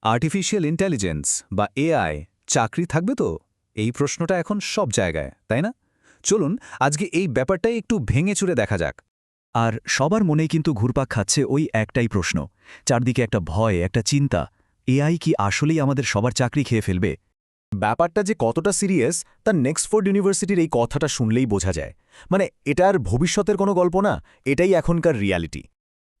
Artificial intelligence বা AI চাকরি থাকবে তো? এই প্রশ্নটা এখন সব জায়গায়, তাই না? চলুন আজকে এই ব্যাপারটাই একটু ভেঙে চুরে দেখা যাক। আর সবার মনেই কিন্তু ঘুরপাক খাচ্ছে ওই একটাই প্রশ্ন, চারদিকে একটা ভয়, একটা চিন্তা। এআই কি আসলেই আমাদের সবার চাকরি খেয়ে ফেলবে? ব্যাপারটা যে কতটা সিরিয়াস তা নেক্সফোর্ড ইউনিভার্সিটির এই কথাটা শুনলেই বোঝা যায়। মানে এটার ভবিষ্যতের কোনো গল্প না, এটাই এখনকার রিয়ালিটি।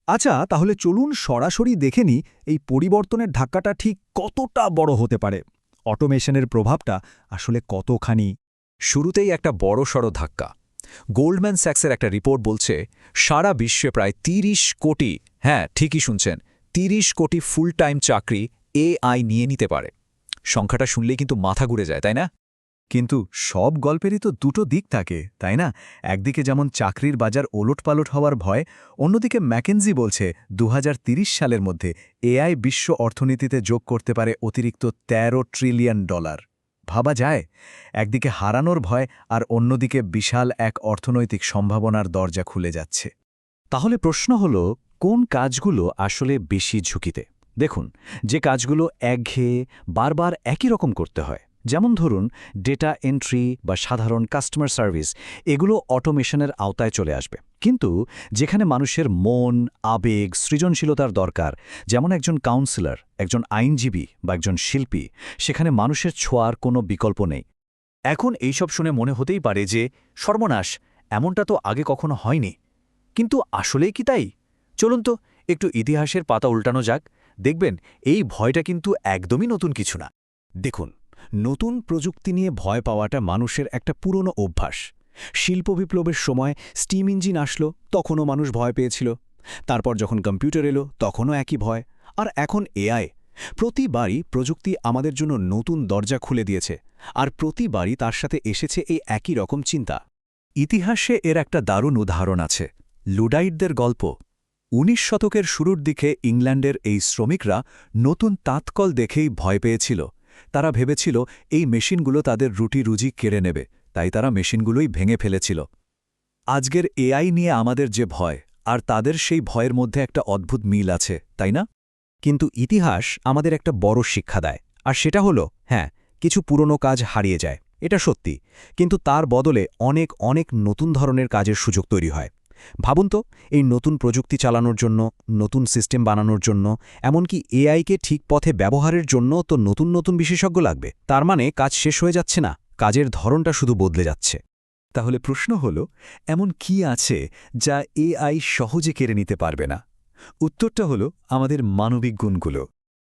আচ্ছা, তাহলে চলুন সরাসরি দেখে নিই এই পরিবর্তনের ধাক্কাটা ঠিক কতটা বড় হতে পারে। অটোমেশনের প্রভাবটা আসলে কতখানি। শুরুতেই একটা বড়সড় ধাক্কা। গোল্ডম্যান স্যাক্সের একটা রিপোর্ট বলছে সারা বিশ্বে প্রায় ৩০ কোটি, হ্যাঁ ঠিকই শুনছেন, ৩০ কোটি ফুল টাইম চাকরি এআই নিয়ে নিতে পারে। সংখ্যাটা শুনলেই কিন্তু মাথা ঘুরে যায়, তাই না? কিন্তু সব গল্পেরই তো দুটো দিক থাকে, তাই না? একদিকে যেমন চাকরির বাজার ওলটপালট হওয়ার ভয়, অন্যদিকে ম্যাকেনজি বলছে ২০৩০ সালের মধ্যে এআই বিশ্ব অর্থনীতিতে যোগ করতে পারে অতিরিক্ত $১৩ ট্রিলিয়ন। ভাবা যায়, একদিকে হারানোর ভয় আর অন্যদিকে বিশাল এক অর্থনৈতিক সম্ভাবনার দরজা খুলে যাচ্ছে। তাহলে প্রশ্ন হল, কোন কাজগুলো আসলে বেশি ঝুঁকিতে? দেখুন, যে কাজগুলো একঘেয়ে বারবার একই রকম করতে হয়, যেমন ধরুন ডেটা এন্ট্রি বা সাধারণ কাস্টমার সার্ভিস, এগুলো অটোমেশনের আওতায় চলে আসবে। কিন্তু যেখানে মানুষের মন, আবেগ, সৃজনশীলতার দরকার, যেমন একজন কাউন্সিলর, একজন আইনজীবী বা একজন শিল্পী, সেখানে মানুষের ছোঁয়ার কোনো বিকল্প নেই। এখন এইসব শুনে মনে হতেই পারে যে সর্বনাশ, এমনটা তো আগে কখনো হয়নি। কিন্তু আসলেই কি তাই? চলুন তো একটু ইতিহাসের পাতা উল্টানো যাক। দেখবেন এই ভয়টা কিন্তু একদমই নতুন কিছু না। দেখুন, নতুন প্রযুক্তি নিয়ে ভয় পাওয়াটা মানুষের একটা পুরনো অভ্যাস। শিল্প বিপ্লবের সময় স্টিম ইঞ্জিন আসলো, তখনও মানুষ ভয় পেয়েছিল। তারপর যখন কম্পিউটার এলো, তখনও একই ভয়। আর এখন এআই। প্রতিবারই প্রযুক্তি আমাদের জন্য নতুন দরজা খুলে দিয়েছে, আর প্রতিবারই তার সাথে এসেছে এই একই রকম চিন্তা। ইতিহাসে এর একটা দারুণ উদাহরণ আছে, লুডাইটদের গল্প। ১৯ শতকের শুরুর দিকে ইংল্যান্ডের এই শ্রমিকরা নতুন তাঁতকল দেখেই ভয় পেয়েছিল। তারা ভেবেছিল এই মেশিনগুলো তাদের রুটি-রুজি কেড়ে নেবে, তাই তারা মেশিনগুলোই ভেঙে ফেলেছিল। আজকের এআই নিয়ে আমাদের যে ভয়, আর তাদের সেই ভয়ের মধ্যে একটা অদ্ভুত মিল আছে, তাই না? কিন্তু ইতিহাস আমাদের একটা বড় শিক্ষা দেয়, আর সেটা হলো, হ্যাঁ, কিছু পুরনো কাজ হারিয়ে যায়, এটা সত্যি। কিন্তু তার বদলে অনেক অনেক নতুন ধরনের কাজের সুযোগ তৈরি হয়। ভাবুন তো, এই নতুন প্রযুক্তি চালানোর জন্য, নতুন সিস্টেম বানানোর জন্য, এমনকি এআইকে ঠিক পথে ব্যবহারের জন্য তো নতুন নতুন বিশেষজ্ঞ লাগবে। তার মানে কাজ শেষ হয়ে যাচ্ছে না, কাজের ধরনটা শুধু বদলে যাচ্ছে। তাহলে প্রশ্ন হল, এমন কি আছে যা এআই সহজে কেড়ে নিতে পারবে না? উত্তরটা হল আমাদের মানবিক গুণগুলো।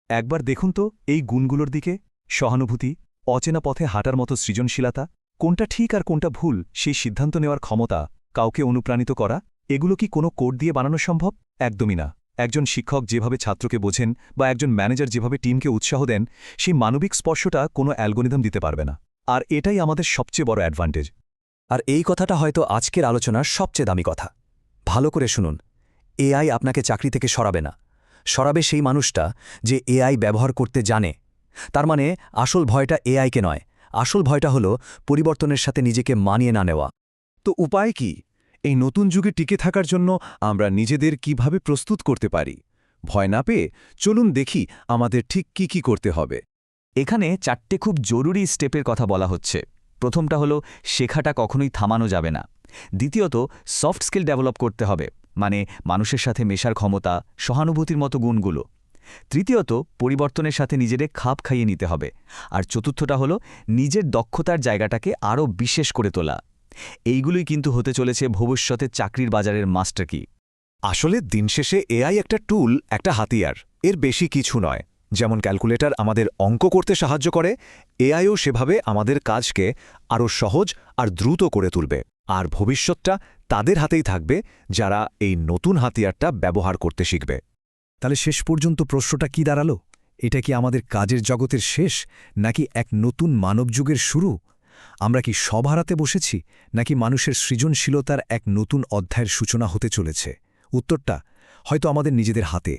একবার দেখুন তো এই গুণগুলোর দিকে। সহানুভূতি, অচেনা পথে হাঁটার মতো সৃজনশীলতা, কোনটা ঠিক আর কোনটা ভুল সেই সিদ্ধান্ত নেওয়ার ক্ষমতা, কাউকে অনুপ্রাণিত করা, এগুলো কি কোনো কোড দিয়ে বানানো সম্ভব? একদমই না। একজন শিক্ষক যেভাবে ছাত্রকে বোঝেন বা একজন ম্যানেজার যেভাবে টিমকে উৎসাহ দেন, সেই মানবিক স্পর্শটা কোনো অ্যালগোরিদম দিতে পারবে না। আর এটাই আমাদের সবচেয়ে বড় অ্যাডভান্টেজ। আর এই কথাটা হয়তো আজকের আলোচনার সবচেয়ে দামি কথা। ভালো করে শুনুন, এআই আপনাকে চাকরি থেকে সরাবে না। সরাবে সেই মানুষটা যে এআই ব্যবহার করতে জানে। তার মানে আসল ভয়টা এআইকে নয়, আসল ভয়টা হলো পরিবর্তনের সাথে নিজেকে মানিয়ে না নেওয়া। তো উপায় কি? এই নতুন যুগে টিকে থাকার জন্য আমরা নিজেদের কিভাবে প্রস্তুত করতে পারি? ভয় না পেয়ে চলুন দেখি আমাদের ঠিক কি করতে হবে। এখানে 4টে খুব জরুরি স্টেপের কথা বলা হচ্ছে। প্রথমটা হলো, শেখাটা কখনোই থামানো যাবে না। দ্বিতীয়ত, সফট স্কিল ডেভেলপ করতে হবে, মানে মানুষের সাথে মেশার ক্ষমতা, সহানুভূতির মতো গুণগুলো। তৃতীয়ত, পরিবর্তনের সাথে নিজেদের খাপ খাইয়ে নিতে হবে। আর চতুর্থটা হলো, নিজের দক্ষতার জায়গাটাকে আরও বিশেষ করে তোলা। এইগুলোই কিন্তু হতে চলেছে ভবিষ্যতে চাকরির বাজারের মাস্টার কি। আসলে দিন শেষে এআই একটা টুল, একটা হাতিয়ার, এর বেশি কিছু নয়। যেমন ক্যালকুলেটর আমাদের অঙ্ক করতে সাহায্য করে, এআইও সেভাবে আমাদের কাজকে আরও সহজ আর দ্রুত করে তুলবে। আর ভবিষ্যৎটা তাদের হাতেই থাকবে যারা এই নতুন হাতিয়ারটা ব্যবহার করতে শিখবে। তাহলে শেষ পর্যন্ত প্রশ্নটা কি দাঁড়ালো? এটা কি আমাদের কাজের জগতের শেষ, নাকি এক নতুন মানবযুগের শুরু? আমরা কি সব হারাতে বসেছি, নাকি মানুষের সৃজনশীলতার এক নতুন অধ্যায়ের সূচনা হতে চলেছে? উত্তরটা হয়তো আমাদের নিজেদের হাতে।